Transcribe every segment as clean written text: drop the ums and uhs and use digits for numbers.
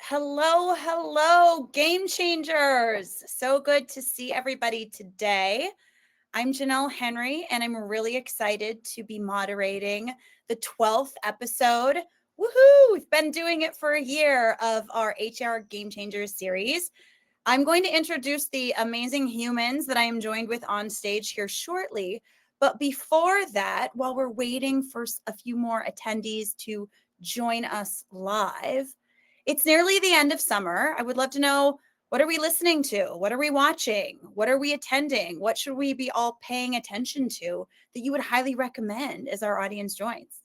Hello, hello, Game Changers. So good to see everybody today. I'm Janelle Henry, and I'm really excited to be moderating the 12th episode. Woohoo! We've been doing it for a year of our HR Game Changers series. I'm going to introduce the amazing humans that I am joined with on stage here shortly. But before that, while we're waiting for a few more attendees to join us live, it's nearly the end of summer. I would love to know, what are we listening to? What are we watching? What are we attending? What should we be all paying attention to that you would highly recommend as our audience joins?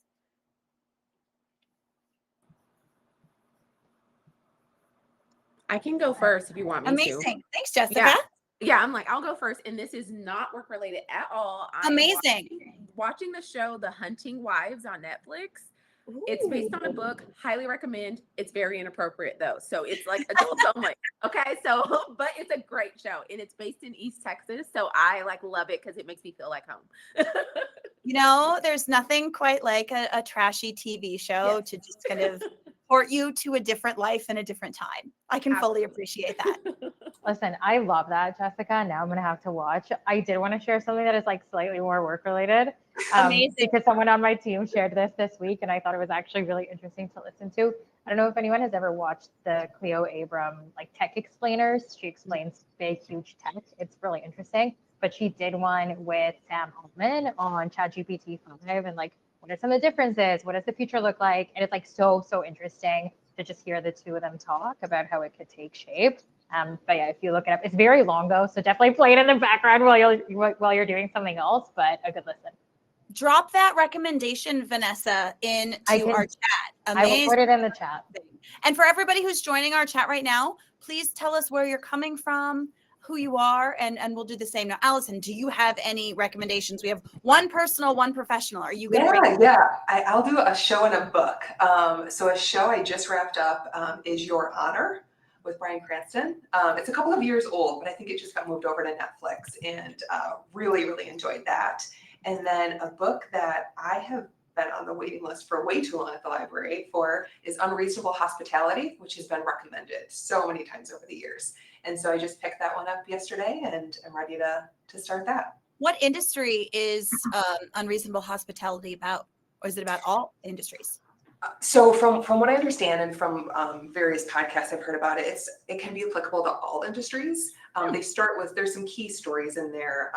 I can go first if you want me to. Amazing. Thanks, Jessica. Yeah, I'm like, I'll go first. And this is not work related at all. Amazing. Watching the show The Hunting Wives on Netflix. Ooh. It's based on a book. Highly recommend. It's very inappropriate though. So it's like adults only. Okay. So, but it's a great show and it's based in East Texas. So I love it because it makes me feel like home. You know, there's nothing quite like a trashy TV show to just kind of port you to a different life and a different time. I can fully appreciate that. Listen, I love that, Jessica. Now I'm going to have to watch. I did want to share something that is slightly more work related. Amazing. Because someone on my team shared this week and I thought it was actually really interesting to listen to. I don't know if anyone has ever watched the Cleo Abram tech explainers. She explains big, huge tech. It's really interesting. But she did one with Sam Altman on ChatGPT 5 and what are some of the differences? What does the future look like? And it's so interesting to just hear the two of them talk about how it could take shape. But yeah, if you look it up, it's very long though, so definitely play it in the background while you're doing something else. But a good listen. Drop that recommendation, Vanessa, into our chat. Amazing. I will put it in the chat. And for everybody who's joining our chat right now, please tell us where you're coming from, who you are, and we'll do the same. Now, Alison, do you have any recommendations? We have one personal, one professional. Are you good? Yeah. I'll do a show and a book. So a show I just wrapped up is Your Honor with Bryan Cranston. It's a couple of years old, but I think it just got moved over to Netflix and really, really enjoyed that. And then a book that I have been on the waiting list for way too long at the library for is Unreasonable Hospitality, which has been recommended so many times over the years. And so I just picked that one up yesterday and I'm ready to start that. What industry is Unreasonable Hospitality about? Or is it about all industries? So from what I understand and from various podcasts I've heard about it, it can be applicable to all industries. They start with, there's some key stories in there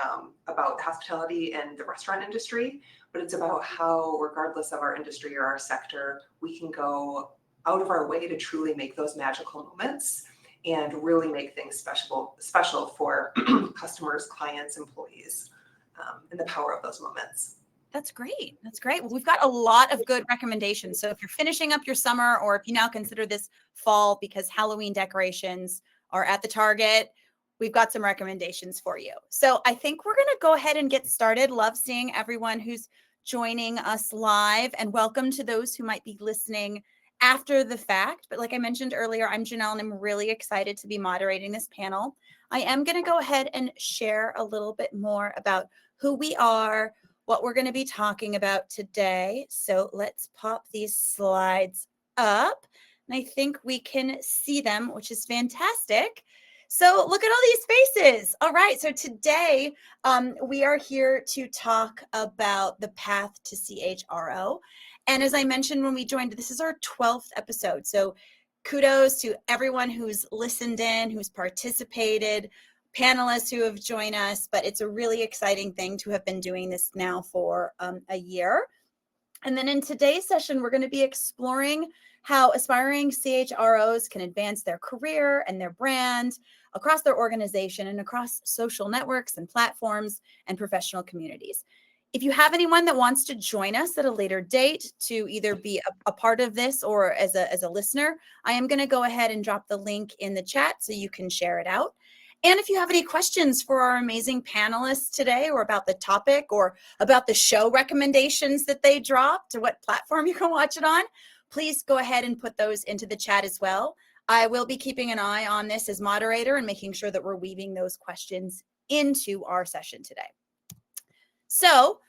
about hospitality and the restaurant industry, but it's about how, regardless of our industry or our sector, we can go out of our way to truly make those magical moments and really make things special for customers, clients, employees, and the power of those moments. That's great. That's great. Well, we've got a lot of good recommendations. So if you're finishing up your summer, or if you now consider this fall because Halloween decorations are at the Target, we've got some recommendations for you. So I think we're going to go ahead and get started. Love seeing everyone who's joining us live, and welcome to those who might be listening after the fact. But like I mentioned earlier, I'm Janelle and I'm really excited to be moderating this panel. I am going to go ahead and share a little bit more about who we are, what we're going to be talking about today. So let's pop these slides up. And I think we can see them, which is fantastic. So look at all these faces. All right. So today we are here to talk about the path to CHRO. And as I mentioned when we joined, this is our 12th episode. So kudos to everyone who's listened in, who's participated, panelists who have joined us, but it's a really exciting thing to have been doing this now for a year. And then in today's session, we're going to be exploring how aspiring CHROs can advance their career and their brand across their organization and across social networks and platforms and professional communities. If you have anyone that wants to join us at a later date to either be a part of this or as a listener, I am going to go ahead and drop the link in the chat so you can share it out. And if you have any questions for our amazing panelists today, or about the topic, or about the show recommendations that they dropped, or what platform you can watch it on, please go ahead and put those into the chat as well. I will be keeping an eye on this as moderator and making sure that we're weaving those questions into our session today. So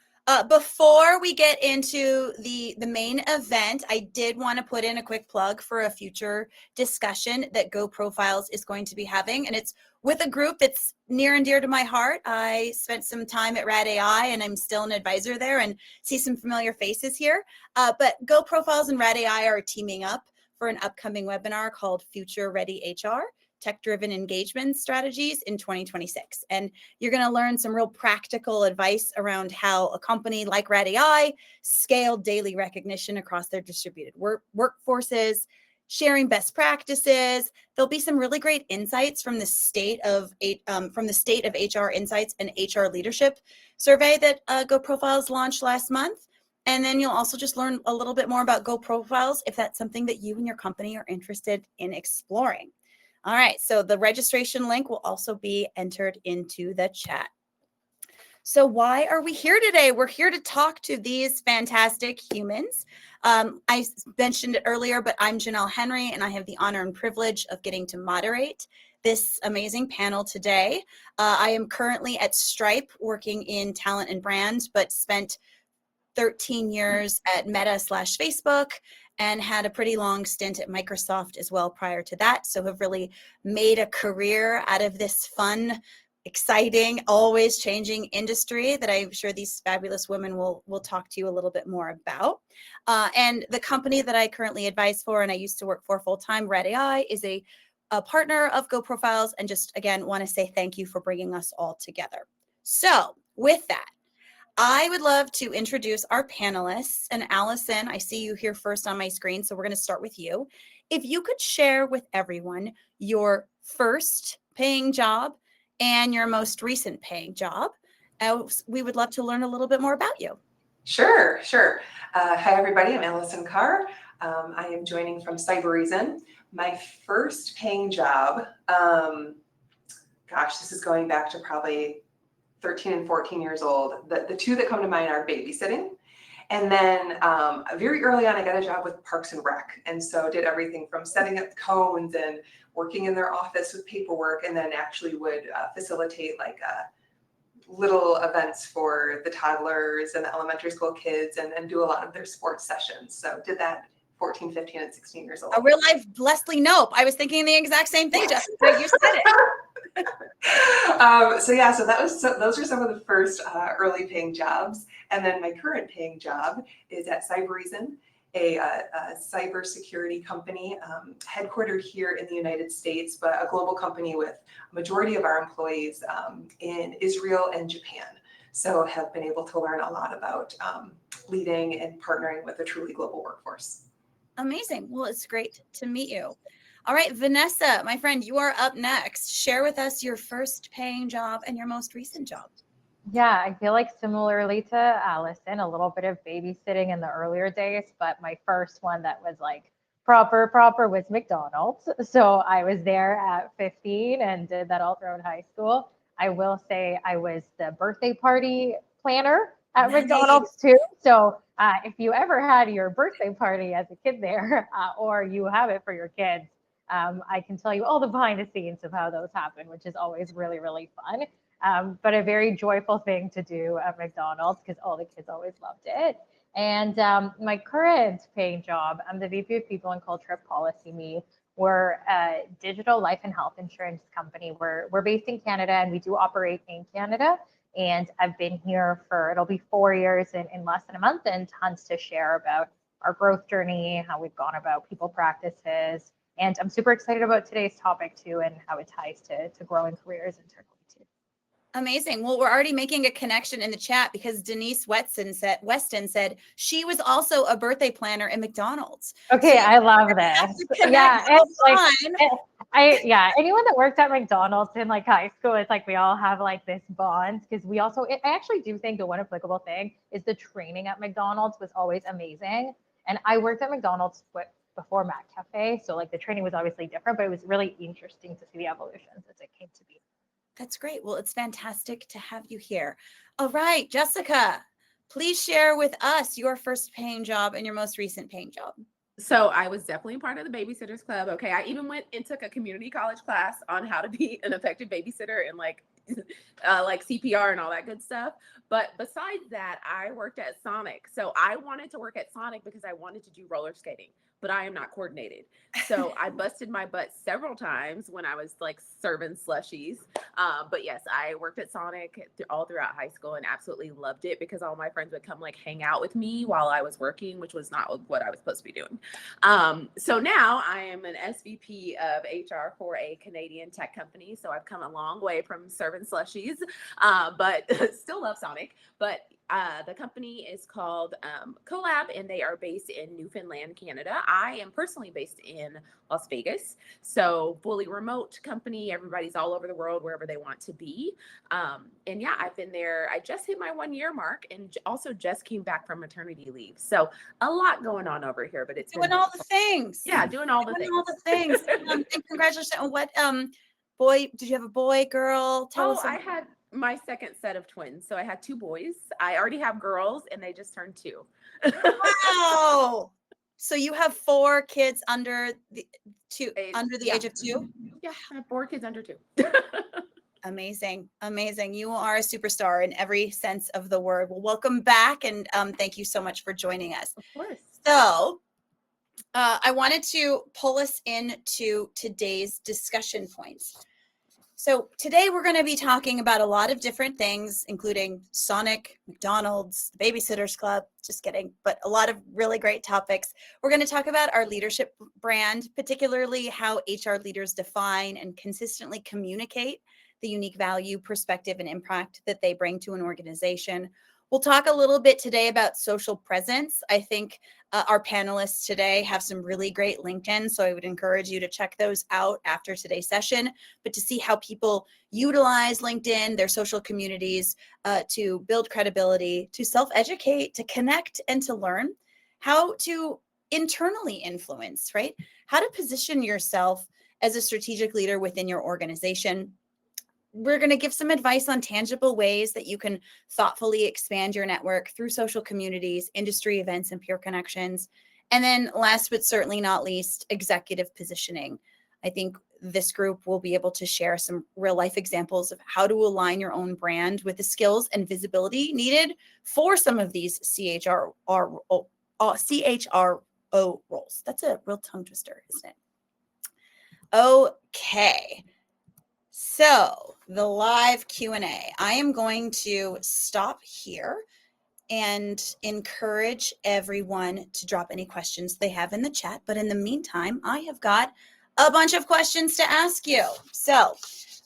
Before we get into the main event, I did want to put in a quick plug for a future discussion that Go Profiles is going to be having, and it's with a group that's near and dear to my heart. I spent some time at Rad AI, and I'm still an advisor there, and see some familiar faces here. But Go Profiles and Rad AI are teaming up for an upcoming webinar called Future Ready HR. Tech-driven engagement strategies in 2026. And you're going to learn some real practical advice around how a company like Rad AI scaled daily recognition across their distributed workforces, sharing best practices. There'll be some really great insights from the state of HR Insights and HR Leadership survey that Go Profiles launched last month. And then you'll also just learn a little bit more about Go Profiles if that's something that you and your company are interested in exploring. All right, so the registration link will also be entered into the chat. So why are we here today? We're here to talk to these fantastic humans. I mentioned it earlier, but I'm Janelle Henry, and I have the honor and privilege of getting to moderate this amazing panel today. I am currently at Stripe working in talent and brand, but spent 13 years at Meta/Facebook and had a pretty long stint at Microsoft as well prior to that. So have really made a career out of this fun, exciting, always changing industry that I'm sure these fabulous women will talk to you a little bit more about. And the company that I currently advise for and I used to work for full-time, Rad AI, is a partner of Go Profiles, and just again want to say thank you for bringing us all together. So with that, I would love to introduce our panelists. And Alison, I see you here first on my screen, so we're going to start with you. If you could share with everyone your first paying job and your most recent paying job, we would love to learn a little bit more about you. Sure. Hi, everybody. I'm Alison Carr. I am joining from Cybereason. My first paying job, this is going back to probably 13 and 14 years old. The two that come to mind are babysitting. And then very early on, I got a job with Parks and Rec. And so did everything from setting up cones and working in their office with paperwork, and then actually would facilitate like little events for the toddlers and the elementary school kids and do a lot of their sports sessions. So did that 14, 15, and 16 years old. A real life Leslie Knope. I was thinking the exact same thing, Jessica. You said it. Those are some of the first early paying jobs. And then my current paying job is at Cybereason, a cybersecurity company headquartered here in the United States, but a global company with a majority of our employees in Israel and Japan. So have been able to learn a lot about leading and partnering with a truly global workforce. Amazing. Well, it's great to meet you. All right, Vanessa, my friend, you are up next. Share with us your first paying job and your most recent job. Yeah, I feel like similarly to Alison, a little bit of babysitting in the earlier days, but my first one that was like proper was McDonald's. So I was there at 15 and did that all throughout high school. I will say I was the birthday party planner at McDonald's too. So if you ever had your birthday party as a kid there, or you have it for your kids, I can tell you all the behind the scenes of how those happen, which is always really, really fun. But a very joyful thing to do at McDonald's because all the kids always loved it. And my current paying job, I'm the VP of People and Culture at PolicyMe. We're a digital life and health insurance company. We're based in Canada and we do operate in Canada. And I've been here it'll be 4 years in less than a month, and tons to share about our growth journey, how we've gone about people practices. And I'm super excited about today's topic too, and how it ties to growing careers internally too. Amazing. Well, we're already making a connection in the chat because Denise Weston said she was also a birthday planner at McDonald's. Okay, I love this. Yeah, it's like anyone that worked at McDonald's in like high school, it's like we all have like this bond because I actually do think the one applicable thing is the training at McDonald's was always amazing. And I worked at McDonald's before Mac Cafe, so like the training was obviously different, but it was really interesting to see the evolutions as it came to be. That's great. Well, it's fantastic to have you here. All right, Jessica, please share with us your first paying job and your most recent paying job. So I was definitely part of the Babysitters Club. Okay. I even went and took a community college class on how to be an effective babysitter and like like CPR and all that good stuff. But besides that, I worked at Sonic. So I wanted to work at Sonic because I wanted to do roller skating, but I am not coordinated. So I busted my butt several times when I was like serving slushies. But yes, I worked at Sonic all throughout high school and absolutely loved it because all my friends would come like hang out with me while I was working, which was not what I was supposed to be doing. So now I am an SVP of HR for a Canadian tech company. So I've come a long way from serving slushies, but still love Sonic. But the company is called Collab, and they are based in Newfoundland, Canada. I am personally based in Las Vegas, so fully remote company. Everybody's all over the world, wherever they want to be. And yeah, I've been there. I just hit my 1-year mark, and also just came back from maternity leave. So a lot going on over here, but it's Doing been all the things. yeah, doing all the Doing things. all the things. And congratulations. And what boy, did you have a boy, girl? Tell us. I had my second set of twins. So I had 2 boys. I already have girls, and they just turned 2. Wow. So you have 4 kids under the age of 2? Yeah, I have 4 kids under 2. Amazing. Amazing. You are a superstar in every sense of the word. Well, welcome back. And thank you so much for joining us. Of course. So I wanted to pull us into today's discussion points. So today we're going to be talking about a lot of different things, including Sonic, McDonald's, the Babysitters Club, just kidding, but a lot of really great topics. We're going to talk about our leadership brand, particularly how HR leaders define and consistently communicate the unique value, perspective, and impact that they bring to an organization. We'll talk a little bit today about social presence. I think our panelists today have some really great LinkedIn, so I would encourage you to check those out after today's session, but to see how people utilize LinkedIn, their social communities, to build credibility, to self-educate, to connect, and to learn how to internally influence, right? How to position yourself as a strategic leader within your organization. We're going to give some advice on tangible ways that you can thoughtfully expand your network through social communities, industry events, and peer connections. And then last but certainly not least, executive positioning. I think this group will be able to share some real life examples of how to align your own brand with the skills and visibility needed for some of these CHRO roles. That's a real tongue twister, isn't it? Okay. So the live Q&A, I am going to stop here and encourage everyone to drop any questions they have in the chat. But in the meantime, I have got a bunch of questions to ask you. So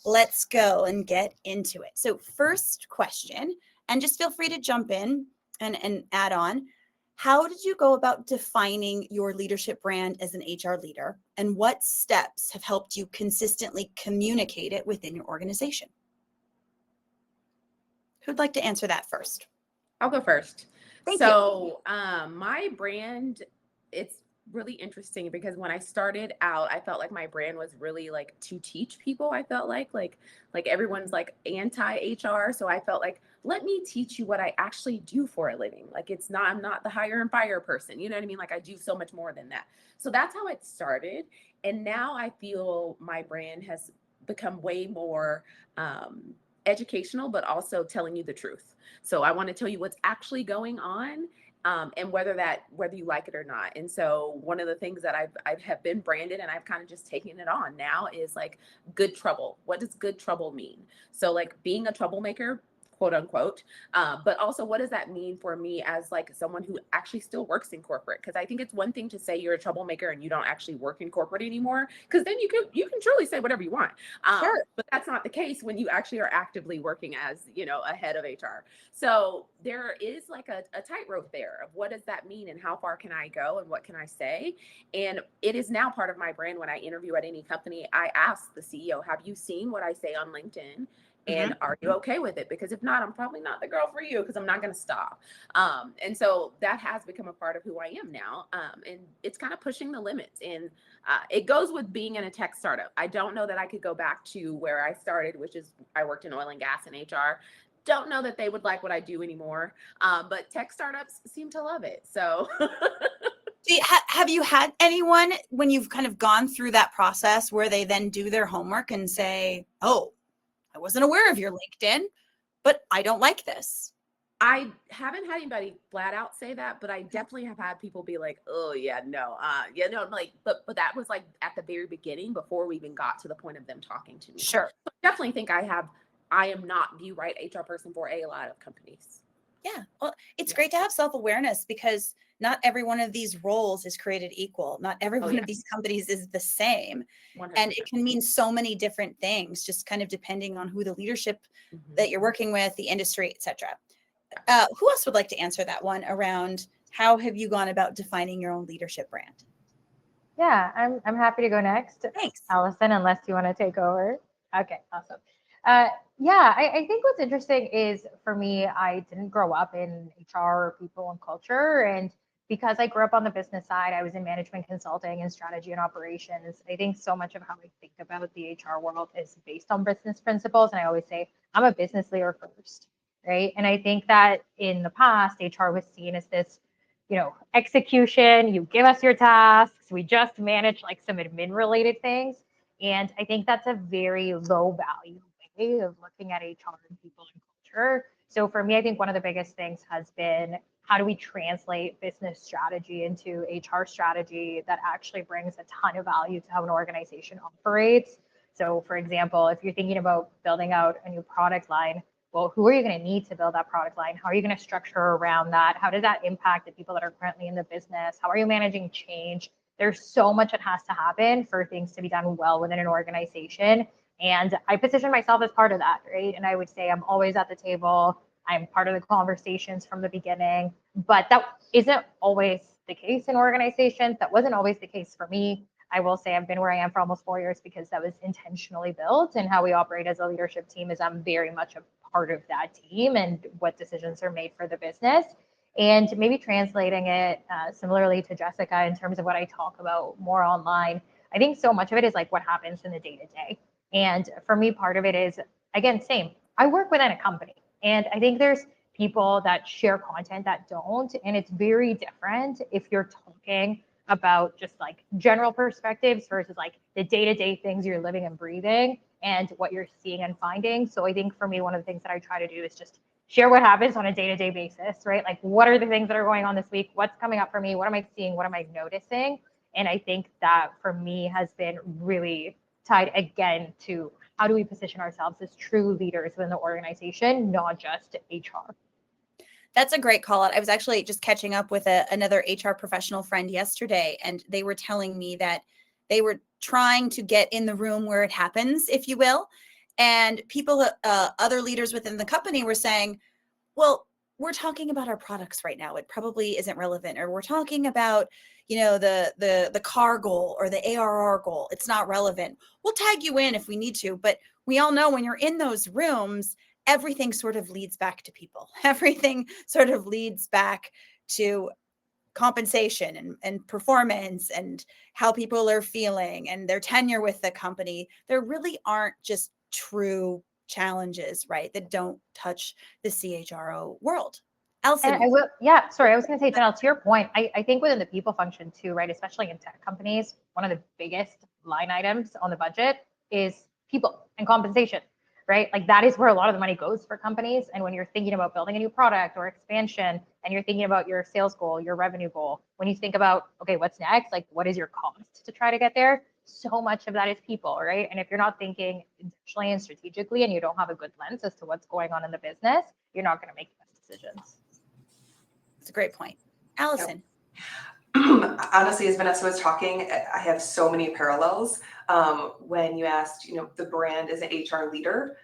let's go and get into it. So first question, and just feel free to jump in and add on. How did you go about defining your leadership brand as an HR leader, and what steps have helped you consistently communicate it within your organization? Who'd like to answer that first? I'll go first. Thank you. My brand, it's really interesting because when I started out, I felt like my brand was really like to teach people. I felt like everyone's like anti-HR. So I felt like, let me teach you what I actually do for a living. Like I'm not the hire and fire person. You know what I mean? Like I do so much more than that. So that's how it started. And now I feel my brand has become way more educational, but also telling you the truth. So I want to tell you what's actually going on. And whether you like it or not. And so one of the things that I have been branded and I've kind of just taken it on now is like good trouble. What does good trouble mean? So like being a troublemaker, quote unquote, but also what does that mean for me as like someone who actually still works in corporate? Because I think it's one thing to say you're a troublemaker and you don't actually work in corporate anymore, because then you can truly say whatever you want. Sure. But that's not the case when you actually are actively working as, a head of HR. So there is like a tightrope there of what does that mean and how far can I go and what can I say? And it is now part of my brand. When I interview at any company, I ask the CEO, have you seen what I say on LinkedIn? And are you okay with it? Because if not, I'm probably not the girl for you, because I'm not going to stop. And so that has become a part of who I am now. And it's kind of pushing the limits. And it goes with being in a tech startup. I don't know that I could go back to where I started, which is I worked in oil and gas and HR. Don't know that they would like what I do anymore. But tech startups seem to love it. So have you had anyone, when you've kind of gone through that process, where they then do their homework and say, oh, I wasn't aware of your LinkedIn, but I don't like this. I haven't had anybody flat out say that, but I definitely have had people be like, "Oh yeah, no, like," but that was like at the very beginning before we even got to the point of them talking to me. Sure. So I definitely think I am not the right HR person for a lot of companies. Yeah. Well, it's great to have self-awareness because not every one of these roles is created equal. Not every one of these companies is the same. 100%. And it can mean so many different things, just kind of depending on who the leadership that you're working with, the industry, etc. Who else would like to answer that one around how have you gone about defining your own leadership brand? Yeah, I'm happy to go next. Thanks. Allison, unless you want to take over. Okay, awesome. I think what's interesting is for me, I didn't grow up in HR or people and culture. And because I grew up on the business side, I was in management consulting and strategy and operations. I think so much of how I think about the HR world is based on business principles. And I always say, I'm a business leader first, right? And I think that in the past, HR was seen as this, execution, you give us your tasks, we just manage like some admin related things. And I think that's a very low value way of looking at HR and people and culture. So for me, I think one of the biggest things has been how do we translate business strategy into HR strategy that actually brings a ton of value to how an organization operates. So for example, if you're thinking about building out a new product line, well, who are you going to need to build that product line? How are you going to structure around that? How does that impact the people that are currently in the business? How are you managing change? There's so much that has to happen for things to be done well within an organization. And I position myself as part of that, right? And I would say I'm always at the table. I'm part of the conversations from the beginning, but that isn't always the case in organizations. That wasn't always the case for me. I will say I've been where I am for almost 4 years because that was intentionally built, and how we operate as a leadership team is I'm very much a part of that team and what decisions are made for the business. And maybe translating it similarly to Jessica in terms of what I talk about more online, I think so much of it is like what happens in the day to day. And for me, part of it is, again, same. I work within a company, and I think there's people that share content that don't, and it's very different if you're talking about just like general perspectives versus like the day-to-day things you're living and breathing and what you're seeing and finding. So I think for me, one of the things that I try to do is just share what happens on a day-to-day basis, right? Like what are the things that are going on this week? What's coming up for me? What am I seeing? What am I noticing? And I think that for me has been really tied again to how do we position ourselves as true leaders within the organization, not just HR. That's a great call out. I was actually just catching up with another HR professional friend yesterday, and they were telling me that they were trying to get in the room where it happens, if you will. And people, other leaders within the company were saying, well, we're talking about our products right now. It probably isn't relevant. Or we're talking about, the CAR goal or the ARR goal. It's not relevant. We'll tag you in if we need to. But we all know when you're in those rooms, everything sort of leads back to people. Everything sort of leads back to compensation and performance and how people are feeling and their tenure with the company. There really aren't just true challenges, right, that don't touch the CHRO world. Alison. And I was going to say, Janelle, to your point, I think within the people function too, right, especially in tech companies, one of the biggest line items on the budget is people and compensation, right? Like that is where a lot of the money goes for companies. And when you're thinking about building a new product or expansion, and you're thinking about your sales goal, your revenue goal, when you think about, okay, what's next? Like, what is your cost to try to get there? So much of that is people, right? And if you're not thinking intentionally and strategically, and you don't have a good lens as to what's going on in the business, you're not going to make the best decisions. That's a great point. Alison. Honestly, as Vanessa was talking, I have so many parallels. When you asked, the brand as an HR leader,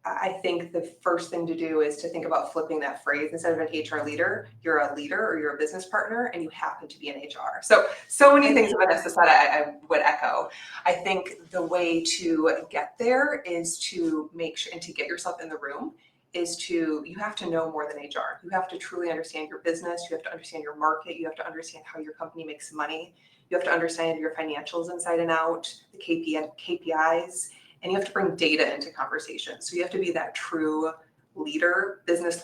I think the first thing to do is to think about flipping that phrase. Instead of an HR leader, you're a leader or you're a business partner and you happen to be in HR. So many things that Vanessa said I would echo. I think the way to get there is to make sure and to get yourself in the room you have to know more than HR. You have to truly understand your business. You have to understand your market. You have to understand how your company makes money. You have to understand your financials inside and out, the KPIs, and you have to bring data into conversation. So you have to be that true leader, business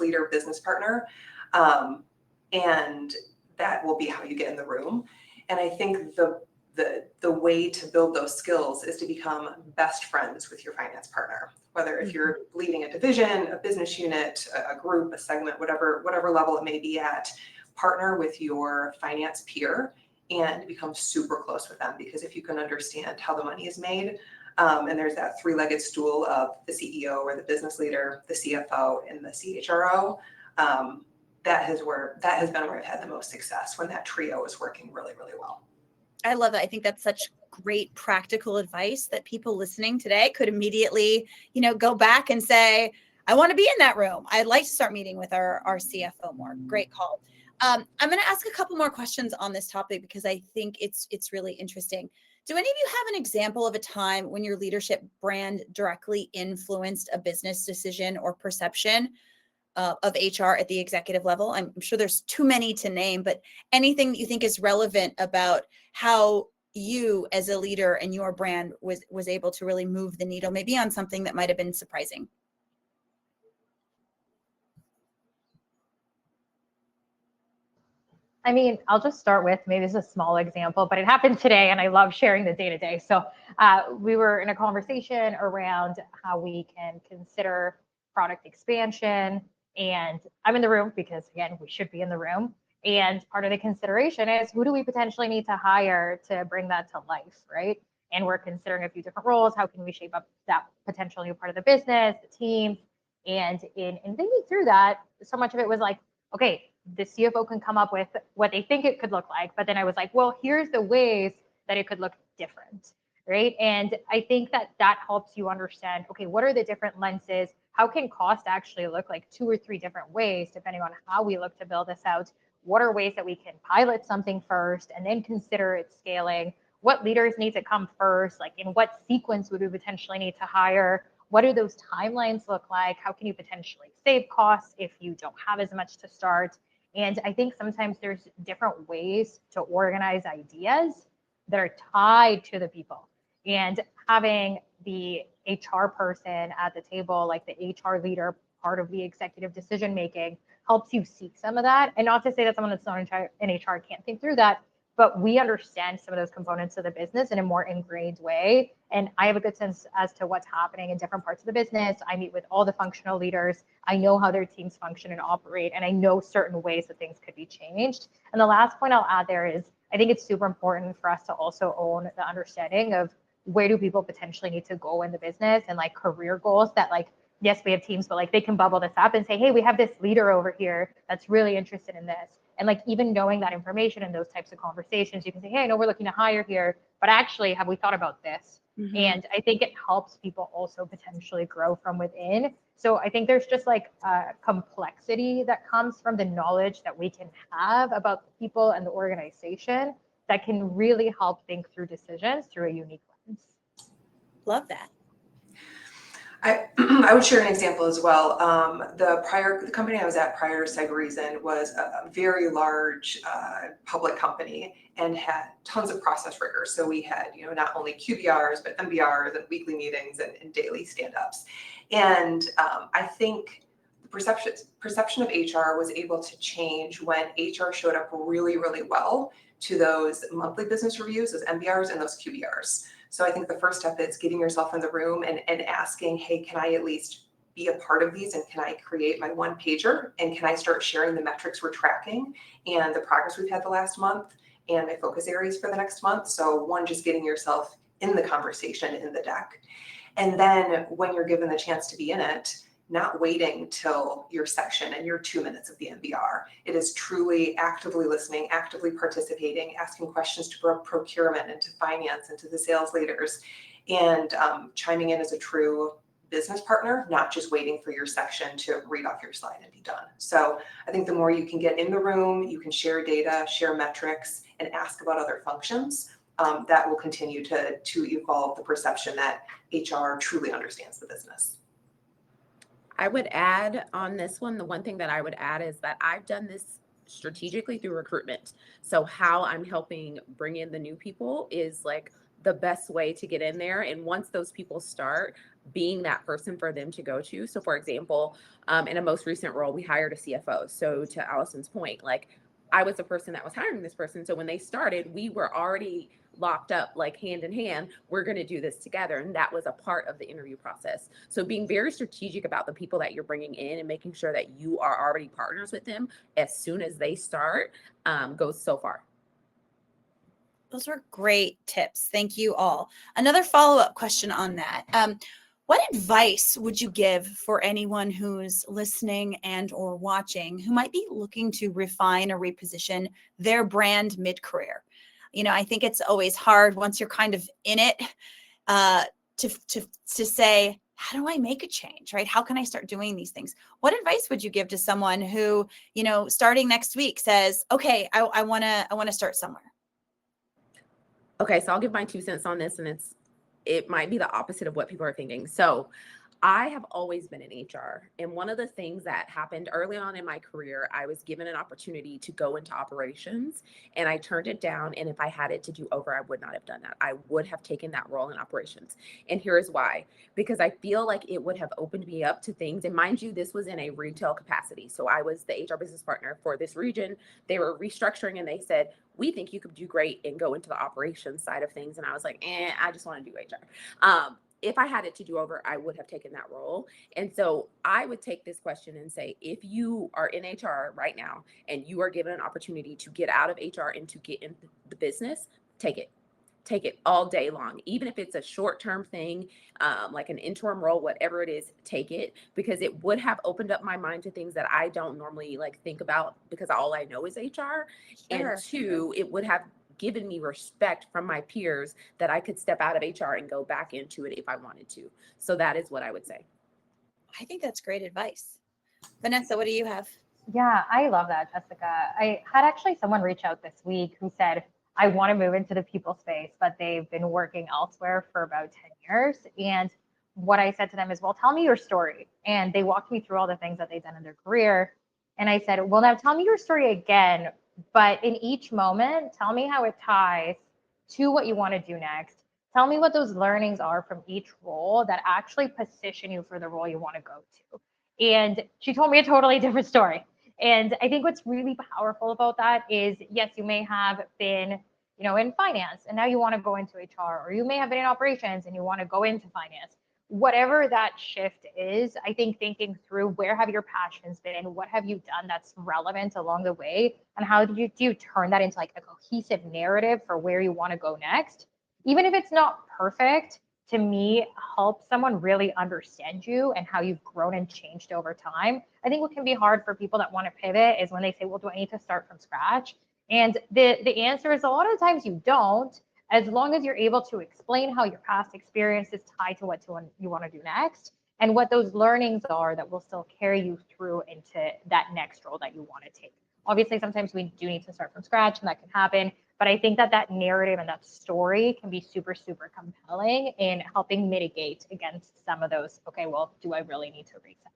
partner. And that will be how you get in the room. And I think the the way to build those skills is to become best friends with your finance partner. Whether if you're leading a division, a business unit, a group, a segment, whatever level it may be at, partner with your finance peer and become super close with them. Because if you can understand how the money is made, and there's that three-legged stool of the CEO or the business leader, the CFO, and the CHRO, that has been where I've had the most success, when that trio is working really, really well. I love it. I think that's such great practical advice that people listening today could immediately, go back and say, I want to be in that room. I'd like to start meeting with our CFO more. Great call. I'm going to ask a couple more questions on this topic because I think it's really interesting. Do any of you have an example of a time when your leadership brand directly influenced a business decision or perception of HR at the executive level? I'm sure there's too many to name, but anything that you think is relevant about how you as a leader and your brand was able to really move the needle, maybe on something that might have been surprising. I mean, I'll just start with, maybe this is a small example, but it happened today and I love sharing the day-to-day. So we were in a conversation around how we can consider product expansion, and I'm in the room because, again, we should be in the room. And part of the consideration is, who do we potentially need to hire to bring that to life, right? And we're considering a few different roles. How can we shape up that potential new part of the business, the team? And in thinking through that, so much of it was like, okay, the CFO can come up with what they think it could look like. But then I was like, well, here's the ways that it could look different, right? And I think that helps you understand, okay, what are the different lenses? How can cost actually look like 2 or 3 different ways, depending on how we look to build this out? What are ways that we can pilot something first and then consider it scaling? What leaders need to come first? Like, in what sequence would we potentially need to hire? What do those timelines look like? How can you potentially save costs if you don't have as much to start? And I think sometimes there's different ways to organize ideas that are tied to the people. And having the HR person at the table, like the HR leader, part of the executive decision making, helps you seek some of that. And not to say that someone that's not in HR can't think through that, but we understand some of those components of the business in a more ingrained way. And I have a good sense as to what's happening in different parts of the business. I meet with all the functional leaders. I know how their teams function and operate, and I know certain ways that things could be changed. And the last point I'll add there is, I think it's super important for us to also own the understanding of where do people potentially need to go in the business, and like career goals that, like, yes, we have teams, but like they can bubble this up and say, hey, we have this leader over here that's really interested in this. And like, even knowing that information in those types of conversations, you can say, hey, I know we're looking to hire here, but actually, have we thought about this? Mm-hmm. And I think it helps people also potentially grow from within. So I think there's just like a complexity that comes from the knowledge that we can have about the people and the organization that can really help think through decisions through a unique lens. Love that. I would share an example as well. The company I was at prior to Cybereason was a very large public company and had tons of process rigor. So we had, not only QBRs, but MBRs and weekly meetings and daily stand-ups. And I think the perception of HR was able to change when HR showed up really, really well to those monthly business reviews, those MBRs and those QBRs. So I think the first step is getting yourself in the room and asking, hey, can I at least be a part of these? And can I create my one pager? And can I start sharing the metrics we're tracking and the progress we've had the last month and my focus areas for the next month? So one, just getting yourself in the conversation, in the deck. And then when you're given the chance to be in it, not waiting till your section and your 2 minutes of the MBR. It is truly actively listening, actively participating, asking questions to procurement and to finance and to the sales leaders, and chiming in as a true business partner, not just waiting for your section to read off your slide and be done. So I think the more you can get in the room, you can share data, share metrics, and ask about other functions, that will continue to evolve the perception that HR truly understands the business. I would add on this one, the one thing that I would add is that I've done this strategically through recruitment. So how I'm helping bring in the new people is like the best way to get in there. And once those people start, being that person for them to go to. So for example, in a most recent role, we hired a CFO. So to Alison's point, like, I was the person that was hiring this person. So when they started, we were already locked up like hand in hand, we're going to do this together. And that was a part of the interview process. So being very strategic about the people that you're bringing in and making sure that you are already partners with them as soon as they start goes so far. Those were great tips. Thank you all. Another follow-up question on that. What advice would you give for anyone who's listening and or watching who might be looking to refine or reposition their brand mid-career? You know, I think it's always hard once you're kind of in it to say, how do I make a change, right? How can I start doing these things? What advice would you give to someone who, you know, starting next week says, okay, I want to start somewhere? Okay, so I'll give my 2 cents on this, and it might be the opposite of what people are thinking. So I have always been in HR. And one of the things that happened early on in my career, I was given an opportunity to go into operations and I turned it down. And if I had it to do over, I would not have done that. I would have taken that role in operations. And here is why, because I feel like it would have opened me up to things. And mind you, this was in a retail capacity. So I was the HR business partner for this region. They were restructuring and they said, we think you could do great and go into the operations side of things. And I was like, I just want to do HR. If I had it to do over, I would have taken that role. And so I would take this question and say, if you are in HR right now and you are given an opportunity to get out of HR and to get into the business, take it. Take it all day long. Even if it's a short-term thing, like an interim role, whatever it is, take it, because it would have opened up my mind to things that I don't normally like think about because all I know is HR. Sure. And two, it would have given me respect from my peers that I could step out of HR and go back into it if I wanted to. So that is what I would say. I think that's great advice. Vanessa, what do you have? Yeah, I love that, Jessica. I had actually someone reach out this week who said, I want to move into the people space, but they've been working elsewhere for about 10 years. And what I said to them is, well, tell me your story. And they walked me through all the things that they've done in their career. And I said, well, now tell me your story again, but in each moment, tell me how it ties to what you want to do next. Tell me what those learnings are from each role that actually position you for the role you want to go to. And she told me a totally different story. And I think what's really powerful about that is, yes, you may have been, you know, in finance and now you want to go into HR, or you may have been in operations and you want to go into finance. Whatever that shift is, I think thinking through where have your passions been, what have you done that's relevant along the way, and how do you turn that into like a cohesive narrative for where you want to go next, even if it's not perfect, to me, help someone really understand you and how you've grown and changed over time. I think what can be hard for people that want to pivot is when they say, well, do I need to start from scratch? And the answer is a lot of times you don't, as long as you're able to explain how your past experience is tied to what you want to do next and what those learnings are that will still carry you through into that next role that you want to take. Obviously, sometimes we do need to start from scratch and that can happen. But I think that narrative and that story can be super, super compelling in helping mitigate against some of those, okay, well, do I really need to reset?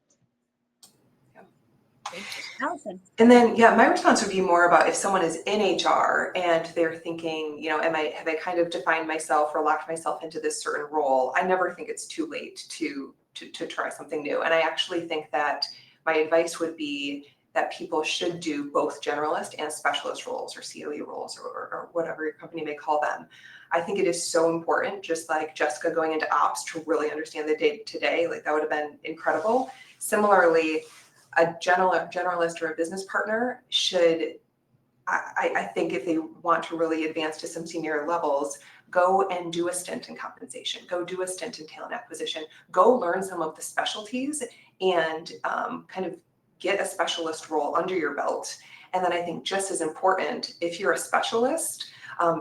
Alison. And then, yeah, my response would be more about if someone is in HR and they're thinking, you know, have I kind of defined myself or locked myself into this certain role? I never think it's too late to try something new. And I actually think that my advice would be that people should do both generalist and specialist roles or COE roles or whatever your company may call them. I think it is so important, just like Jessica going into ops, to really understand the day-to-day. Like that would have been incredible. Similarly, a generalist or a business partner should, I think if they want to really advance to some senior levels, go and do a stint in compensation, go do a stint in talent acquisition, go learn some of the specialties and kind of get a specialist role under your belt. And then I think just as important, if you're a specialist,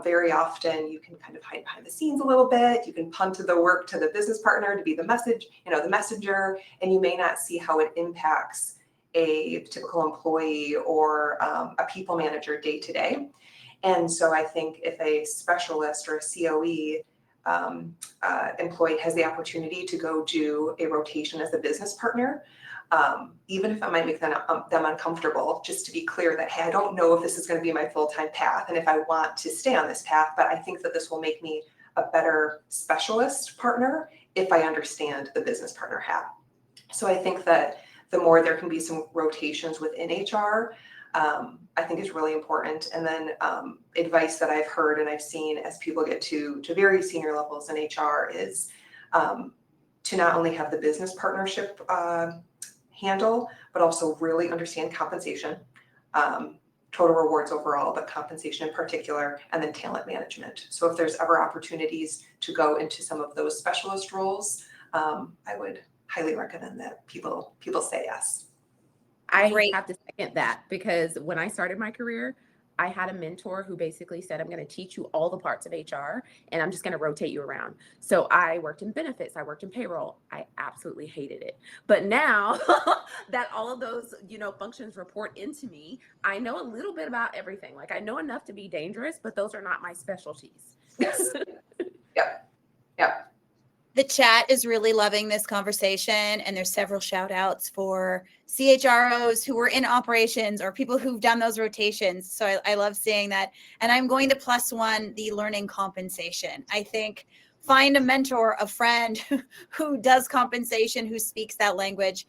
very often you can kind of hide behind the scenes a little bit. You can punt the work to the business partner to be the messenger, and you may not see how it impacts a typical employee or a people manager day to day. And so I think if a specialist or a COE employee has the opportunity to go do a rotation as a business partner, even if it might make them uncomfortable, just to be clear that, hey, I don't know if this is going to be my full-time path and if I want to stay on this path, but I think that this will make me a better specialist partner if I understand the business partner hat. So I think that the more there can be some rotations within HR, I think is really important. And then advice that I've heard and I've seen as people get to very senior levels in HR is to not only have the business partnership handle, but also really understand compensation, total rewards overall, but compensation in particular, and then talent management. So if there's ever opportunities to go into some of those specialist roles, I would highly recommend that people say yes. I Great. have to second that, because when I started my career, I had a mentor who basically said, I'm going to teach you all the parts of HR and I'm just going to rotate you around. So I worked in benefits, I worked in payroll. I absolutely hated it. But now that all of those, functions report into me, I know a little bit about everything. Like I know enough to be dangerous, but those are not my specialties. Yes. Yep. The chat is really loving this conversation, and there's several shout outs for CHROs who were in operations or people who've done those rotations. So I love seeing that. And I'm going to +1 the learning compensation. I think find a mentor, a friend who does compensation, who speaks that language.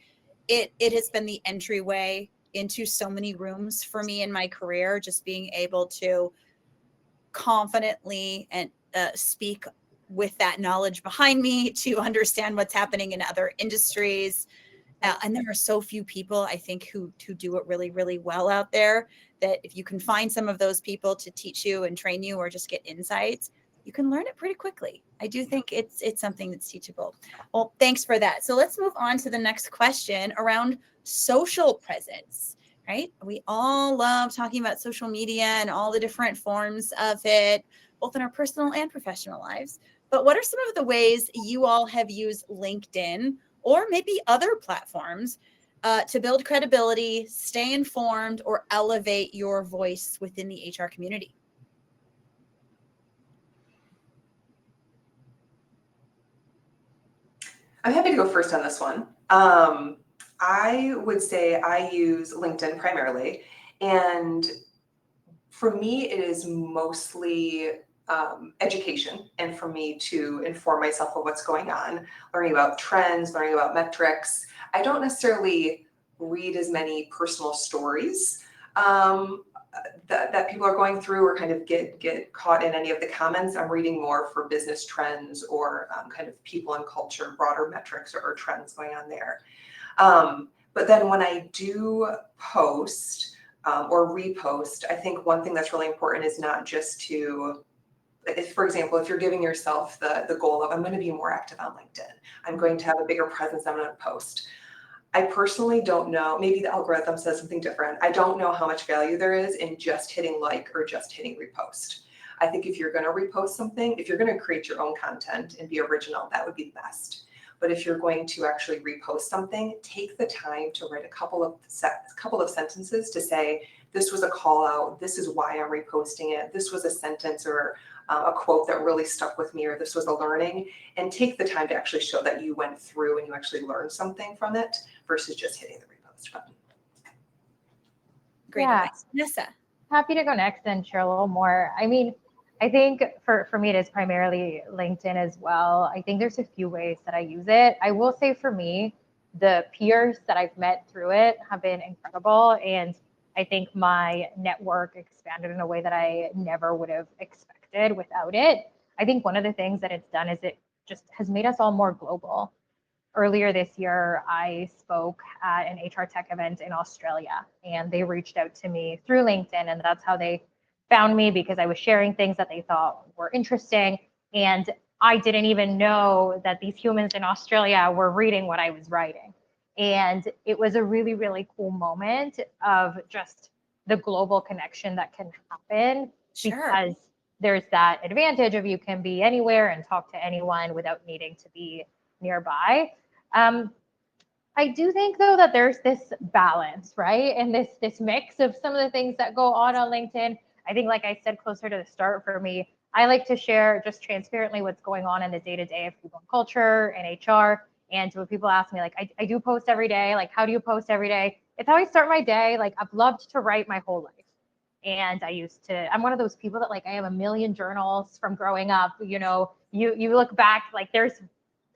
It has been the entryway into so many rooms for me in my career, just being able to confidently and speak with that knowledge behind me to understand what's happening in other industries. And there are so few people, I think, who do it really, really well out there, that if you can find some of those people to teach you and train you or just get insights, you can learn it pretty quickly. I do think it's something that's teachable. Well, thanks for that. So let's move on to the next question around social presence, right? We all love talking about social media and all the different forms of it, both in our personal and professional lives. But what are some of the ways you all have used LinkedIn or maybe other platforms to build credibility, stay informed, or elevate your voice within the HR community? I'm happy to go first on this one. I would say I use LinkedIn primarily, and for me, it is mostly education, and for me to inform myself of what's going on, learning about trends, learning about metrics. I don't necessarily read as many personal stories that people are going through or kind of get caught in any of the comments. I'm reading more for business trends or kind of people and culture, broader metrics or trends going on there. But then when I do post or repost, I think one thing that's really important is not just to, for example, if you're giving yourself the goal of, I'm going to be more active on LinkedIn, I'm going to have a bigger presence, I'm going to post. I personally don't know, maybe the algorithm says something different. I don't know how much value there is in just hitting like or just hitting repost. I think if you're going to repost something, if you're going to create your own content and be original, that would be the best. But if you're going to actually repost something, take the time to write a couple of sentences to say, this was a call out, this is why I'm reposting it, this was a sentence or a quote that really stuck with me, or this was a learning, and take the time to actually show that you went through and you actually learned something from it versus just hitting the repost button. Great advice. Vanessa. Happy to go next and share a little more. I mean, I think for me, it is primarily LinkedIn as well. I think there's a few ways that I use it. I will say for me, the peers that I've met through it have been incredible. And I think my network expanded in a way that I never would have expected without it. I think one of the things that it's done is it just has made us all more global. Earlier this year, I spoke at an HR tech event in Australia, and they reached out to me through LinkedIn, and that's how they found me, because I was sharing things that they thought were interesting. And I didn't even know that these humans in Australia were reading what I was writing. And it was a really, really cool moment of just the global connection that can happen. Sure. Because there's that advantage of you can be anywhere and talk to anyone without needing to be nearby. I do think, though, that there's this balance, right? And this mix of some of the things that go on LinkedIn. I think, like I said, closer to the start for me, I like to share just transparently what's going on in the day-to-day of people and culture and HR. And when people ask me, like, I do post every day, like, how do you post every day? It's how I start my day. Like, I've loved to write my whole life. And I'm one of those people that, like, I have a million journals from growing up. You look back, like, there's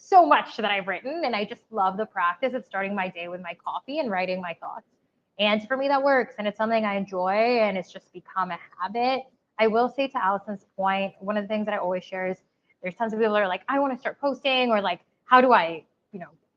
so much that I've written, and I just love the practice of starting my day with my coffee and writing my thoughts. And for me, that works. And it's something I enjoy, and it's just become a habit. I will say, to Alison's point, one of the things that I always share is there's tons of people that are like, I want to start posting, or like, how do I,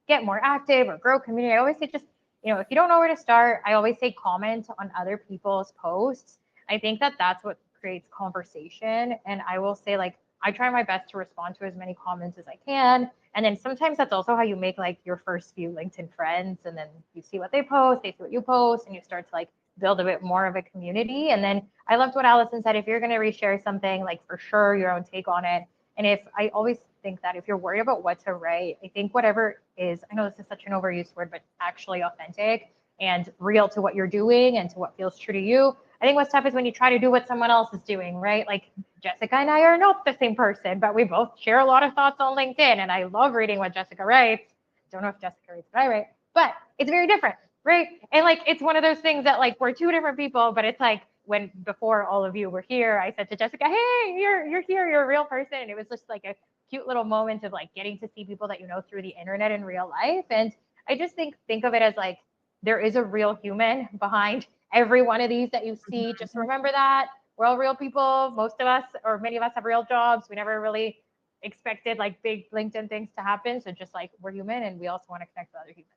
get more active or grow community? I always say, just, if you don't know where to start, I always say comment on other people's posts. I think that that's what creates conversation. And I will say, like, I try my best to respond to as many comments as I can. And then sometimes that's also how you make like your first few LinkedIn friends. And then you see what they post, they see what you post, and you start to like build a bit more of a community. And then I loved what Alison said. If you're going to reshare something, like, for sure, your own take on it. And I always think that if you're worried about what to write, I think whatever is, I know this is such an overused word, but actually authentic and real to what you're doing and to what feels true to you. I think what's tough is when you try to do what someone else is doing, right? Like, Jessica and I are not the same person, but we both share a lot of thoughts on LinkedIn. And I love reading what Jessica writes. Don't know if Jessica reads what I write, but it's very different, right? And like, it's one of those things that like, we're two different people, but it's like, when before all of you were here, I said to Jessica, hey, you're here, you're a real person. And it was just like a cute little moment of like getting to see people that you know through the internet in real life. And I just think of it as like, there is a real human behind every one of these that you see. Just remember that we're all real people. Most of us, or many of us, have real jobs. We never really expected like big LinkedIn things to happen. So just like, we're human, and we also want to connect with other humans.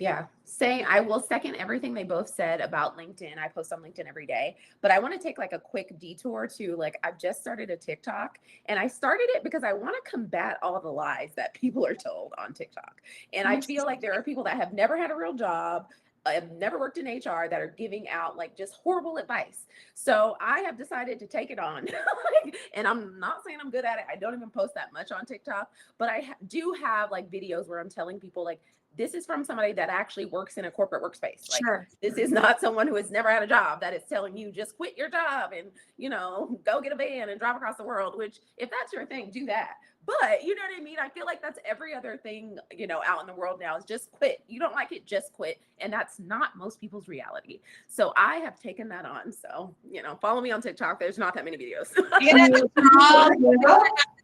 Yeah, I will second everything they both said about LinkedIn. I post on LinkedIn every day, but I want to take like a quick detour to like, I've just started a TikTok, and I started it because I want to combat all the lies that people are told on TikTok. And I feel like there are people that have never had a real job, have never worked in HR, that are giving out like just horrible advice. So I have decided to take it on. And I'm not saying I'm good at it. I don't even post that much on TikTok, but I do have like videos where I'm telling people like, this is from somebody that actually works in a corporate workspace. Like, Sure. this is not someone who has never had a job that is telling you just quit your job and, go get a van and drive across the world, which if that's your thing, do that. But you know what I mean? I feel like that's every other thing, out in the world now is just quit. You don't like it, just quit. And that's not most people's reality. So I have taken that on. So, follow me on TikTok. There's not that many videos.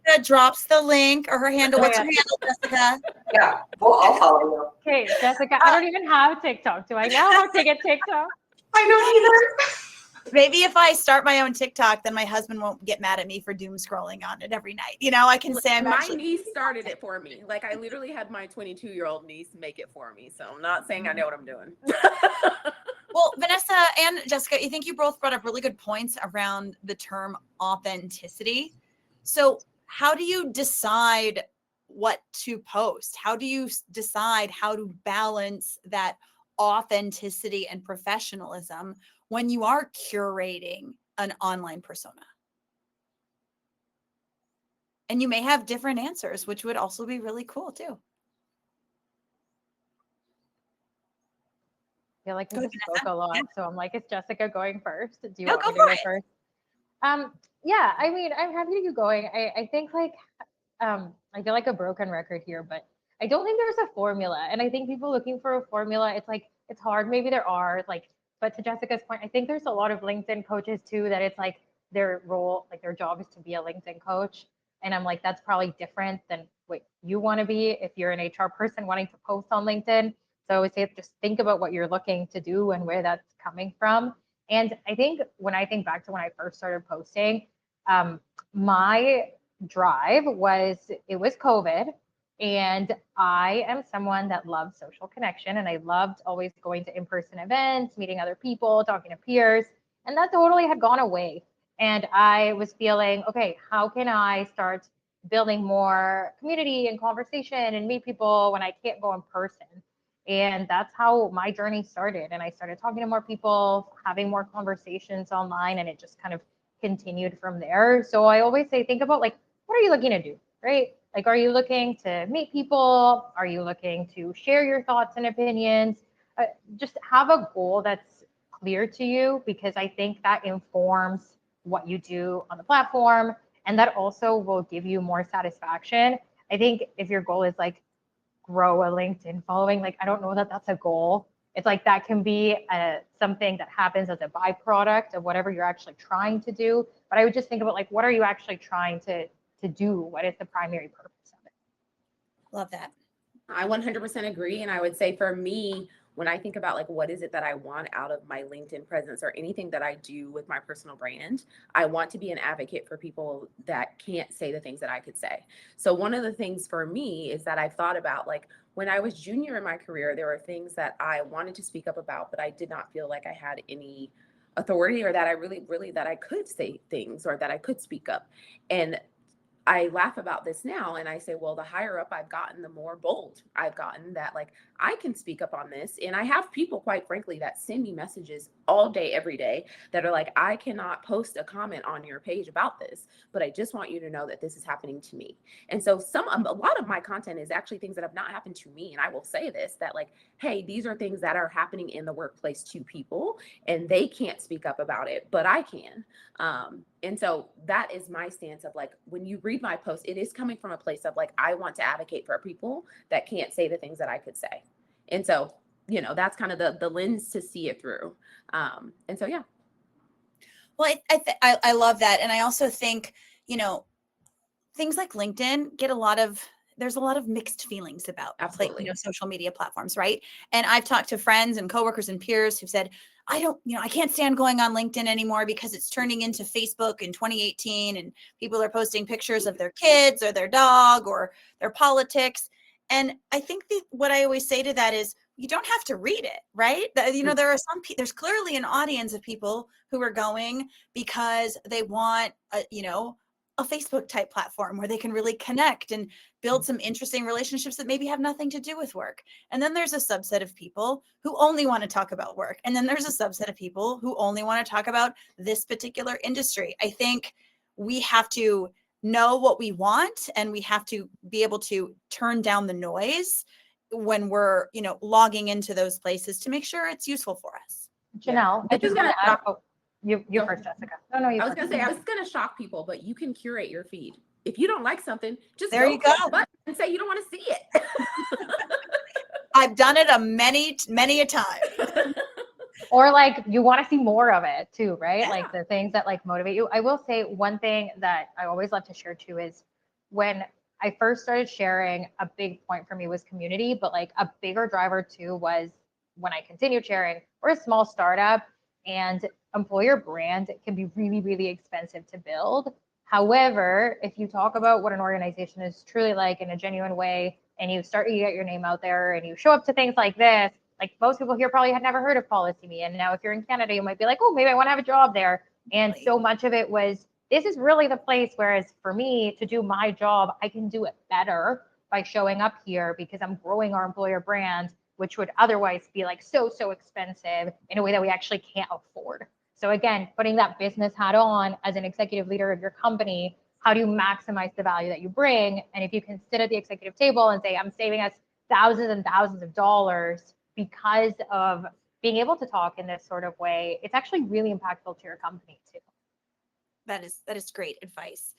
Jessica drops the link or her handle. What's your handle, Jessica? Yeah, well, I'll follow you. Okay, Jessica, I don't even have TikTok. Do I now have to get TikTok? I don't either. Maybe if I start my own TikTok, then my husband won't get mad at me for doom scrolling on it every night. I can say my niece started it for me. Like, I literally had my 22-year-old niece make it for me. So I'm not saying I know what I'm doing. Well, Vanessa and Jessica, I think you both brought up really good points around the term authenticity. So how do you decide what to post? How do you decide how to balance that authenticity and professionalism when you are curating an online persona? And you may have different answers, which would also be really cool too. I feel like we just spoke a lot. So I'm like, is Jessica going first? Do you No, want me go to for go it. first? Yeah, I mean, I'm happy to keep going. I think like, I feel like a broken record here, but I don't think there's a formula. And I think people looking for a formula, it's like, it's hard. Maybe there are, like, but to Jessica's point, I think there's a lot of LinkedIn coaches too, that it's like their role, like their job is to be a LinkedIn coach. And I'm like, that's probably different than what you want to be if you're an HR person wanting to post on LinkedIn. So I would say just think about what you're looking to do and where that's coming from. And I think when I think back to when I first started posting, my drive was, it was COVID. And I am someone that loves social connection, and I loved always going to in-person events, meeting other people, talking to peers. And that totally had gone away. And I was feeling, okay, how can I start building more community and conversation and meet people when I can't go in person? And that's how my journey started. And I started talking to more people, having more conversations online, and it just kind of continued from there. So I always say, think about like, what are you looking to do, right? Like, are you looking to meet people? Are you looking to share your thoughts and opinions? Just have a goal that's clear to you, because I think that informs what you do on the platform. And that also will give you more satisfaction. I think if your goal is like, grow a LinkedIn following, like, I don't know that that's a goal. It's like that can be something that happens as a byproduct of whatever you're actually trying to do. But I would just think about like, what are you actually trying to do? What is the primary purpose of it? Love that. I 100% agree. And I would say for me, when I think about like, what is it that I want out of my LinkedIn presence or anything that I do with my personal brand, I want to be an advocate for people that can't say the things that I could say. So one of the things for me is that I've thought about, like, when I was junior in my career, there were things that I wanted to speak up about, but I did not feel like I had any authority, or that I really that I could say things, or that I could speak up. And I laugh about this now and I say, well, the higher up I've gotten, the more bold I've gotten, that like I can speak up on this. And I have people, quite frankly, that send me messages all day, every day, that are like, I cannot post a comment on your page about this, but I just want you to know that this is happening to me. And so a lot of my content is actually things that have not happened to me. And I will say this, that like, hey, these are things that are happening in the workplace to people, and they can't speak up about it, but I can. And so that is my stance of like, when you read my post, it is coming from a place of like, I want to advocate for people that can't say the things that I could say. And so, you know, that's kind of the lens to see it through. And so, yeah. Well, I love that. And I also think, you know, things like LinkedIn get there's a lot of mixed feelings about Absolutely. social media platforms, right? And I've talked to friends and coworkers and peers who've said, I can't stand going on LinkedIn anymore because it's turning into Facebook in 2018 and people are posting pictures of their kids or their dog or their politics. And I think what I always say to that is, you don't have to read it, right? There are there's clearly an audience of people who are going because they want, a Facebook type platform where they can really connect and build some interesting relationships that maybe have nothing to do with work. And then there's a subset of people who only want to talk about work. And then there's a subset of people who only want to talk about this particular industry. I think we have to know what we want, and we have to be able to turn down the noise when we're, logging into those places to make sure it's useful for us. Janelle, I just want to add. You first, Jessica. No, you. I was going to say, I was going to shock people, but you can curate your feed. If you don't like something, just there you go and say you don't want to see it. I've done it many a time. Or like you want to see more of it too, right? Yeah. Like the things that like motivate you. I will say one thing that I always love to share too is when I first started sharing, a big point for me was community, but like a bigger driver too was when I continued sharing. We're a small startup, and employer brand can be really, really expensive to build. However, if you talk about what an organization is truly like in a genuine way, and you start to get your name out there and you show up to things like this, like most people here probably had never heard of PolicyMe. And now if you're in Canada, you might be like, oh, maybe I want to have a job there. And so much of it was, this is really the place, whereas for me to do my job, I can do it better by showing up here because I'm growing our employer brand, which would otherwise be like so expensive in a way that we actually can't afford. So again, putting that business hat on as an executive leader of your company, how do you maximize the value that you bring? And if you can sit at the executive table and say, I'm saving us thousands and thousands of dollars because of being able to talk in this sort of way, it's actually really impactful to your company too. That is great advice.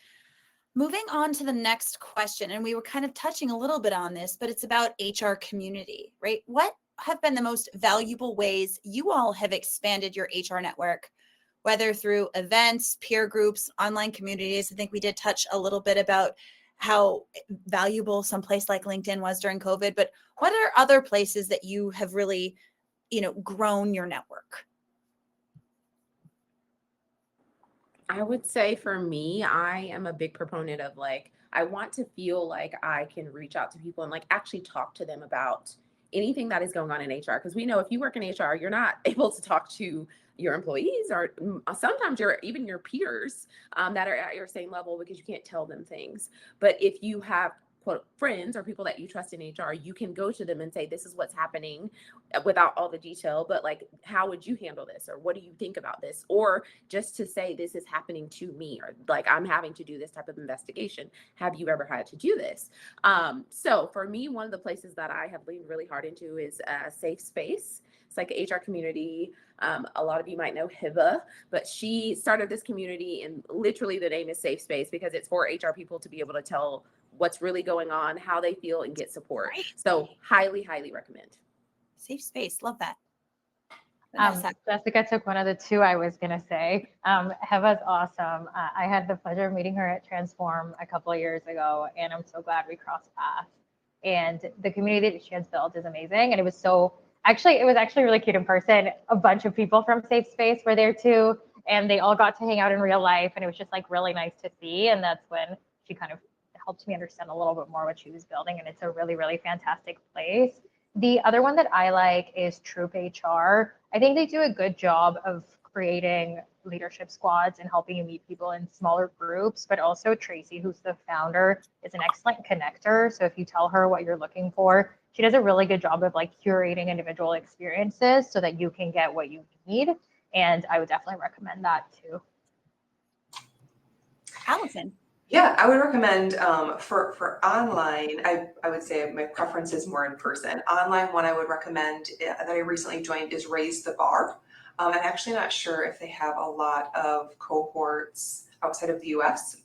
Moving on to the next question, and we were kind of touching a little bit on this, but it's about HR community, right? What have been the most valuable ways you all have expanded your HR network, whether through events, peer groups, online communities? I think we did touch a little bit about how valuable some place like LinkedIn was during COVID, but what are other places that you have really, grown your network? I would say for me, I am a big proponent of like, I want to feel like I can reach out to people and like actually talk to them about anything that is going on in HR. Because we know if you work in HR, you're not able to talk to your employees, or sometimes even your peers that are at your same level, because you can't tell them things. But if you have quote friends or people that you trust in HR, you can go to them and say, this is what's happening, without all the detail, but like, how would you handle this? Or what do you think about this? Or just to say, this is happening to me, or like, I'm having to do this type of investigation. Have you ever had to do this? So for me, one of the places that I have leaned really hard into is a safe space. It's like an HR community. A lot of you might know Hiba, but she started this community, and literally the name is Safe Space because it's for HR people to be able to tell what's really going on, how they feel, and get support. Right. So highly recommend. Safe space. Love that. Jessica took one of the two I was going to say. Heva's awesome. I had the pleasure of meeting her at Transform a couple of years ago, and I'm so glad we crossed paths. And the community that she has built is amazing. And it was so Actually, it was actually really cute in person. A bunch of people from Safe Space were there too, and they all got to hang out in real life, and it was just like really nice to see. And that's when she kind of helped me understand a little bit more what she was building, and it's a really, really fantastic place. The other one that I like is Troop HR. I think they do a good job of creating leadership squads and helping you meet people in smaller groups, but also Tracy, who's the founder, is an excellent connector. So if you tell her what you're looking for, she does a really good job of like curating individual experiences so that you can get what you need. And I would definitely recommend that too. Alison. Yeah, I would recommend for online, I would say my preference is more in person. Online one I would recommend that I recently joined is Raise the Bar. I'm actually not sure if they have a lot of cohorts outside of the US.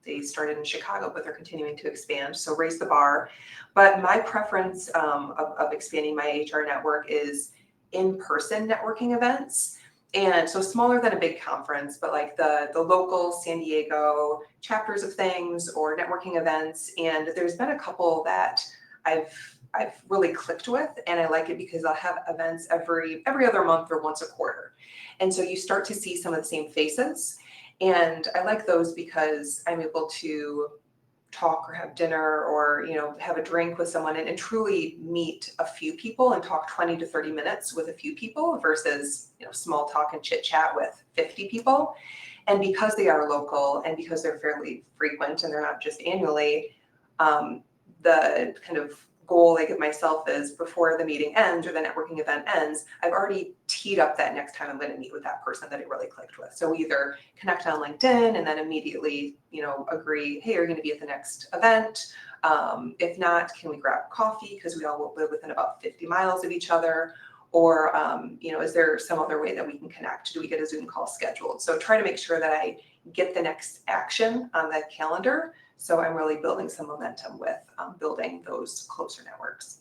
They started in Chicago, but they're continuing to expand. So Raise the Bar. But my preference of expanding my HR network is in-person networking events. And so smaller than a big conference, but like the local San Diego chapters of things or networking events. And there's been a couple that I've really clicked with, and I like it because I'll have events every other month or once a quarter. And so you start to see some of the same faces. And I like those because I'm able to talk or have dinner or, you know, have a drink with someone and truly meet a few people and talk 20 to 30 minutes with a few people versus, you know, small talk and chit chat with 50 people. And because they are local and because they're fairly frequent and they're not just annually, the kind of goal I give myself is before the meeting ends or the networking event ends, I've already teed up that next time I'm going to meet with that person that I really clicked with. So we either connect on LinkedIn and then immediately, you know, agree, hey, you're going to be at the next event. If not, can we grab coffee because we all live within about 50 miles of each other? Or, you know, is there some other way that we can connect? Do we get a Zoom call scheduled? So try to make sure that I get the next action on that calendar. So I'm really building some momentum with building those closer networks.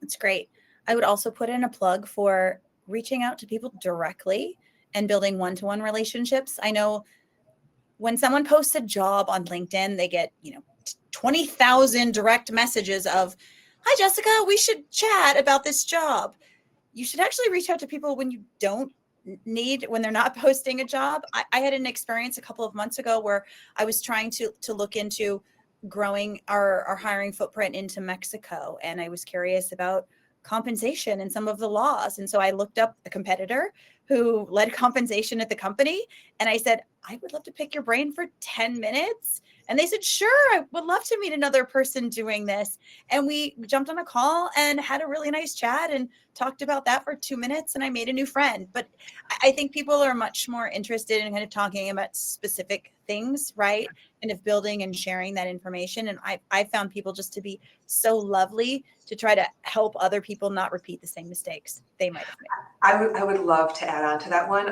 That's great. I would also put in a plug for reaching out to people directly and building one-to-one relationships. I know when someone posts a job on LinkedIn, they get, 20,000 direct messages of, hi, Jessica, we should chat about this job. You should actually reach out to people when you don't when they're not posting a job. I had an experience a couple of months ago where I was trying to look into growing our hiring footprint into Mexico. And I was curious about compensation and some of the laws. And so I looked up a competitor who led compensation at the company. And I said, I would love to pick your brain for 10 minutes. And they said, sure, I would love to meet another person doing this. And we jumped on a call and had a really nice chat and talked about that for 2 minutes. And I made a new friend. But I think people are much more interested in kind of talking about specific things, right? And of building and sharing that information. And I found people just to be so lovely to try to help other people not repeat the same mistakes they might have made. I would love to add on to that one.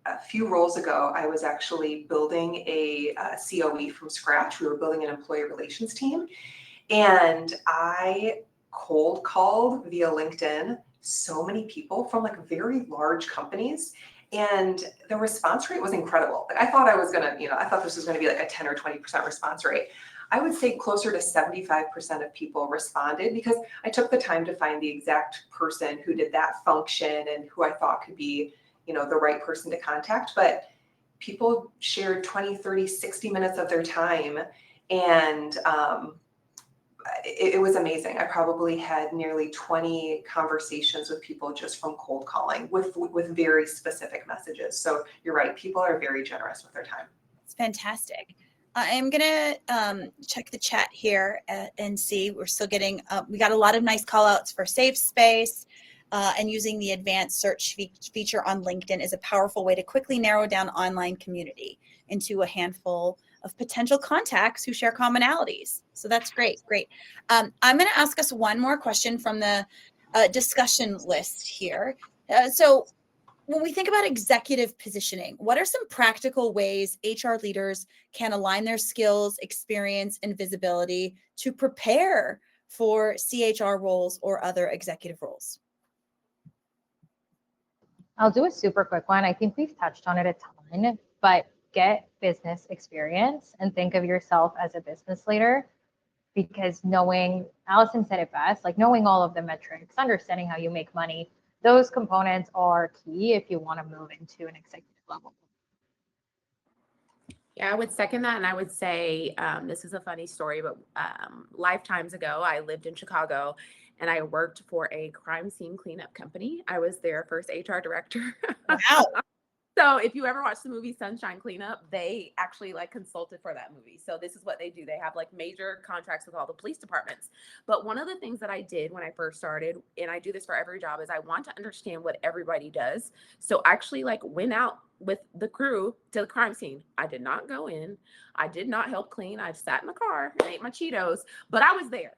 A few roles ago, I was actually building a COE from scratch. We were building an employee relations team. And I cold called via LinkedIn so many people from like very large companies. And the response rate was incredible. Like I thought I was gonna, I thought this was gonna be like a 10 or 20% response rate. I would say closer to 75% of people responded because I took the time to find the exact person who did that function and who I thought could be, the right person to contact. But people shared 20, 30, 60 minutes of their time. And it was amazing. I probably had nearly 20 conversations with people just from cold calling with very specific messages. So you're right. People are very generous with their time. It's fantastic. I'm going to check the chat here and see. We're still getting, we got a lot of nice call outs for safe space. And using the advanced search feature on LinkedIn is a powerful way to quickly narrow down online community into a handful of potential contacts who share commonalities. So that's great. I'm going to ask us one more question from the discussion list here. So when we think about executive positioning, what are some practical ways HR leaders can align their skills, experience, and visibility to prepare for CHR roles or other executive roles? I'll do a super quick one. I think we've touched on it a ton, but get business experience and think of yourself as a business leader. because knowing, Alison said it best, like knowing all of the metrics, understanding how you make money, those components are key if you want to move into an executive level. Yeah, I would second that. And I would say, this is a funny story, but lifetimes ago, I lived in Chicago and I worked for a crime scene cleanup company. I was their first HR director. Wow. So if you ever watch the movie Sunshine Cleanup, they actually like consulted for that movie. So this is what they do. They have like major contracts with all the police departments. But one of the things that I did when I first started, and I do this for every job, is I want to understand what everybody does. So I actually like went out with the crew to the crime scene. I did not go in. I did not help clean. I sat in the car and ate my Cheetos, but I was there.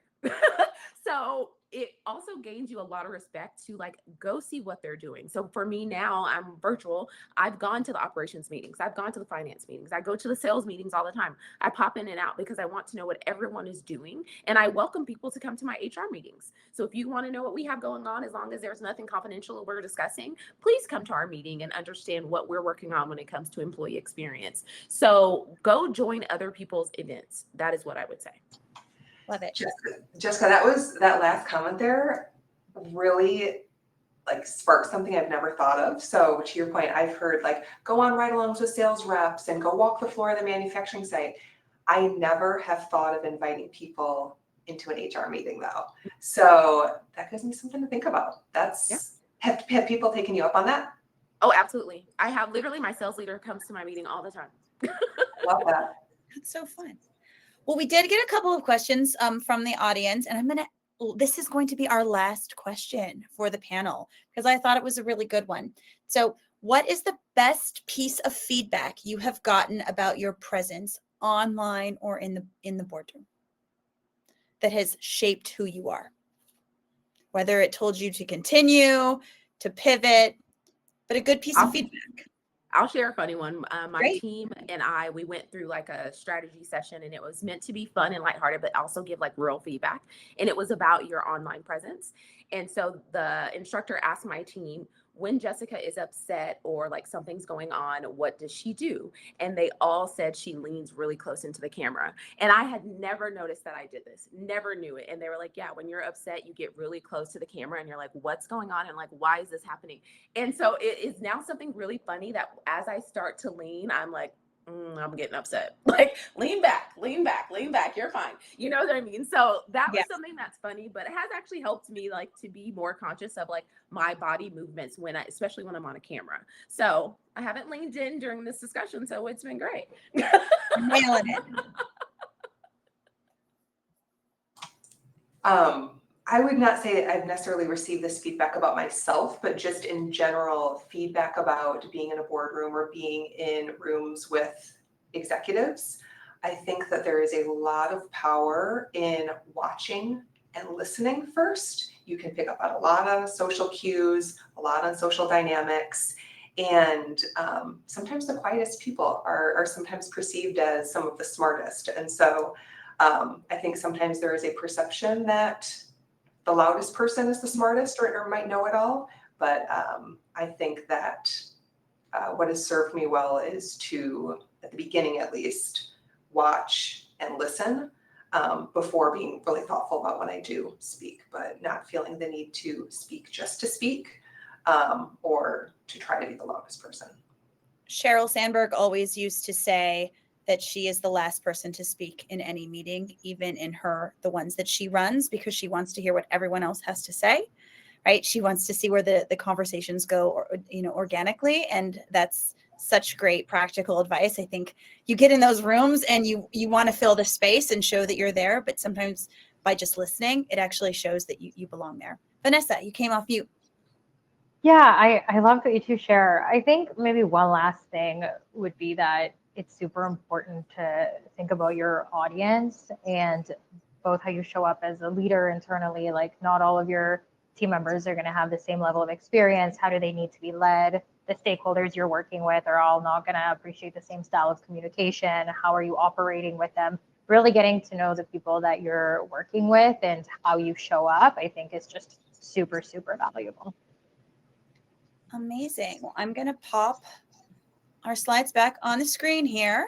So it also gains you a lot of respect to like go see what they're doing. So for me now, I'm virtual. I've gone to the operations meetings. I've gone to the finance meetings. I go to the sales meetings all the time. I pop in and out because I want to know what everyone is doing. And I welcome people to come to my HR meetings. So if you want to know what we have going on, as long as there's nothing confidential we're discussing, please come to our meeting and understand what we're working on when it comes to employee experience. So go join other people's events. That is what I would say. Love it. Jessica, that last comment there really like sparked something I've never thought of. So to your point, I've heard like go on ride-alongs with sales reps and go walk the floor of the manufacturing site. I never have thought of inviting people into an HR meeting though. So that gives me something to think about. Have people taken you up on that? Oh, absolutely. I have literally my sales leader comes to my meeting all the time. Love that. That's so fun. Well, we did get a couple of questions from the audience, and this is going to be our last question for the panel because I thought it was a really good one. So what is the best piece of feedback you have gotten about your presence online or in the boardroom that has shaped who you are? Whether it told you to continue, to pivot, but a good piece of feedback. I'll share a funny one. My Great. team and I, we went through like a strategy session, and it was meant to be fun and lighthearted, but also give like real feedback. And it was about your online presence. And so the instructor asked my team, when Jessica is upset or like something's going on, what does she do? And they all said she leans really close into the camera. And I had never noticed that I did this, never knew it. And they were like, yeah, when you're upset, you get really close to the camera and you're like, what's going on? And like, why is this happening? And so it is now something really funny that as I start to lean, I'm like, I'm getting upset. Like, lean back. You're fine. You know what I mean? So that was something that's funny, but it has actually helped me like to be more conscious of like my body movements especially when I'm on a camera. So I haven't leaned in during this discussion, so it's been great. Nailing it. I would not say that I've necessarily received this feedback about myself, but just in general feedback about being in a boardroom or being in rooms with executives. I think that there is a lot of power in watching and listening first. You can pick up on a lot on social cues, a lot on social dynamics. And sometimes the quietest people are sometimes perceived as some of the smartest. And so I think sometimes there is a perception that the loudest person is the smartest or might know it all. But I think that what has served me well is to, at the beginning at least, watch and listen before being really thoughtful about when I do speak, but not feeling the need to speak just to speak or to try to be the loudest person. Sheryl Sandberg always used to say that she is the last person to speak in any meeting, even in the ones that she runs, because she wants to hear what everyone else has to say, right? She wants to see where the conversations go, organically. And that's such great practical advice. I think you get in those rooms and you want to fill the space and show that you're there, but sometimes by just listening, it actually shows that you belong there. Vanessa, you came off mute. Yeah, I love that you two share. I think maybe one last thing would be that it's super important to think about your audience and both how you show up as a leader internally. Like, not all of your team members are going to have the same level of experience. How do they need to be led? The stakeholders you're working with are all not going to appreciate the same style of communication. How are you operating with them? Really getting to know the people that you're working with and how you show up, I think, is just super, super valuable. Amazing. Well, I'm going to pop our slides back on the screen here.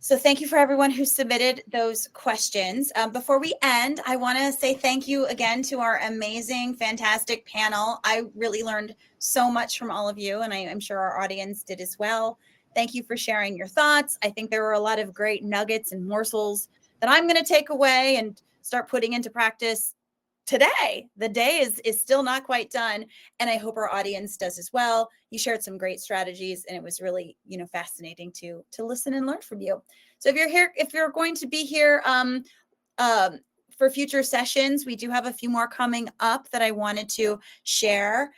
So thank you for everyone who submitted those questions. Before we end, I want to say thank you again to our amazing, fantastic panel. I really learned so much from all of you, and I'm sure our audience did as well. Thank you for sharing your thoughts. I think there were a lot of great nuggets and morsels that I'm going to take away and start putting into practice today. The day is still not quite done, and I hope our audience does as well. You shared some great strategies, and it was really, fascinating to listen and learn from you. So if you're going to be here for future sessions, we do have a few more coming up that I wanted to share.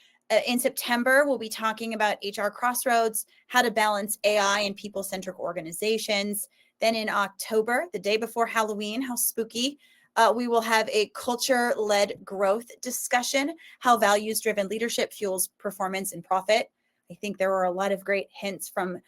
In September, we'll be talking about HR Crossroads, how to balance AI and people-centric organizations. Then in October, the day before Halloween, how spooky, we will have a culture-led growth discussion, how values-driven leadership fuels performance and profit. I think there were a lot of great hints from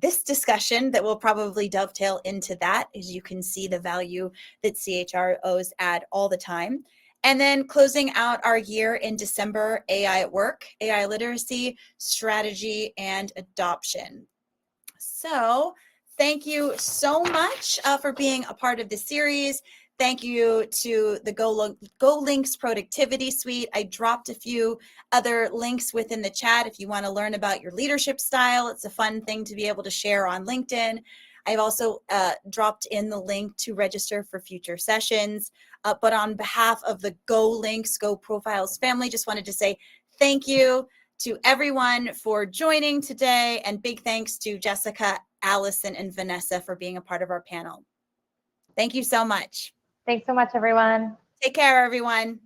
this discussion that will probably dovetail into that, as you can see the value that CHROs add all the time. And then closing out our year in December, AI at work, AI literacy, strategy, and adoption. So thank you so much for being a part of this series. Thank you to the Go Links Productivity Suite. I dropped a few other links within the chat if you want to learn about your leadership style. It's a fun thing to be able to share on LinkedIn. I've also dropped in the link to register for future sessions. But on behalf of the Go Links, Go Profiles family, just wanted to say thank you to everyone for joining today, and big thanks to Jessica, Alison, and Vanessa for being a part of our panel. Thank you so much. Thanks so much, everyone. Take care, everyone.